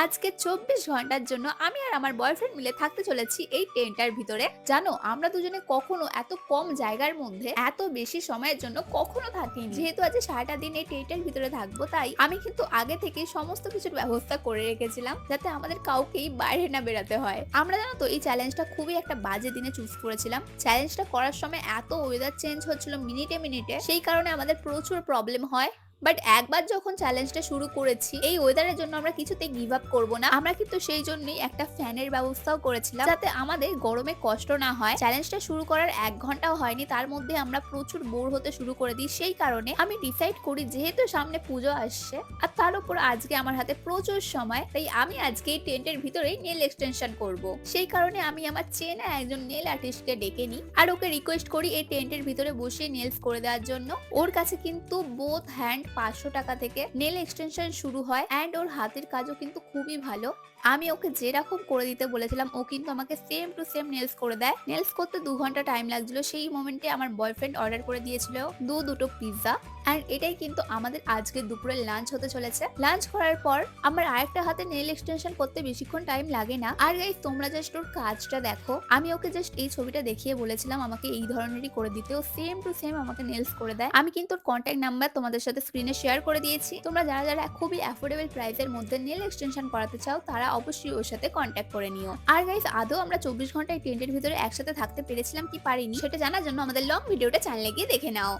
আজকে ২৪ ঘন্টার জন্য আমি আর আমার বয়ফ্রেন্ড মিলে থাকতে চলেছি এই টেন্টটার ভিতরে। জানো, আমরা দুজনে কখনো এত কম জায়গার মধ্যে এত বেশি সময়ের জন্য কখনো থাকিনি। যেহেতু আজ সারাটা দিন এই টেন্টের ভিতরে থাকবো, তাই আমি কিন্তু আগে থেকেই সমস্ত কিছুর ব্যবস্থা করে রেখেছিলাম যাতে আমাদের কাউকেই বাইরে না বেরাতে হয়। আমরা জানো তো এই চ্যালেঞ্জটা খুবই একটা বাজে দিনে চুজ করেছিলাম। চ্যালেঞ্জটা করার সময় এত ওয়েদার চেঞ্জ হচ্ছিল মিনিটে মিনিটে, সেই কারণে আমাদের প্রচুর প্রবলেম হয়। বাট একবার যখন চ্যালেঞ্জটা শুরু করেছি, এই ওয়েদারের জন্য আমরা কিছুতেই গিভ আপ করব না। আমরা কিন্তু সেই জন্যই একটা ফ্যানের ব্যবস্থাও করেছিলাম যাতে আমাদের গরমে কষ্ট না হয়। চ্যালেঞ্জটা শুরু করার ১ ঘন্টাও হয়নি, তার মধ্যে আমরা প্রচুর বোর হতে শুরু করে দিই। সেই কারণে আমি ডিসাইড করি, যেহেতু সামনে পুজো আসছে আর তার উপর আজকে আমার হাতে প্রচুর সময়, তাই আমি আজকে এই টেন্টের ভিতরেই নেল এক্সটেনশন করব। সেই কারণে আমি আমার চেনা একজন নেল আর্টিস্টকে ডেকে নিই আর ওকে রিকোয়েস্ট করি এই টেন্টের ভিতরে বসে নেলস করে দেওয়ার জন্য। ওর কাছে কিন্তু বোথ হ্যান্ড ৫০০ টাকা থেকে নেল এক্সটেনশন শুরু হয় অ্যান্ড ওর হাতের কাজও কিন্তু খুবই ভালো। আমি ওকে যেরকম করে দিতে বলেছিলাম ও কিন্তু আমাকে সেম টু সেম নেলস করে দেয়। নেলস করতে ২ ঘন্টা টাইম লাগছিল। সেই মোমেন্টে আমার বয়ফ্রেন্ড অর্ডার করে দিয়েছিল দুটো পিৎজা। অ্যান্ড এটাই কিন্তু আমাদের আজকে দুপুরের লাঞ্চ হতে চলেছে। লাঞ্চ করার পর আমার আরেকটা হাতে নেল এক্সটেনশন করতে বেশিক্ষণ টাইম লাগে না। আর গাইস, তোমরা জাস্ট ওর কাজটা দেখো। আমি ওকে জাস্ট এই ছবিটা দেখিয়ে বলেছিলাম আমাকে এই ধরনেরই করে দিতে, ও সেম টু সেম আমাকে নেলস করে দেয়। আমি কিন্তু ওর কন্ট্যাক্ট নাম্বার তোমাদের সাথে স্ক্রিনে শেয়ার করে দিয়েছি। তোমরা যারা যারা খুবই অ্যাফোর্ডেবল প্রাইসের মধ্যে নেল এক্সটেনশন করাতে চাও, তারা অবশ্যই ওর সাথে কন্ট্যাক্ট করে নিও। আর গাইস, আদৌ আমরা ২৪ ঘন্টায় টেন্টের ভিতরে একসাথে থাকতে পেরেছিলাম কি পারিনি, সেটা জানার জন্য আমাদের লং ভিডিওটা চ্যানেলে গিয়ে দেখে নাও।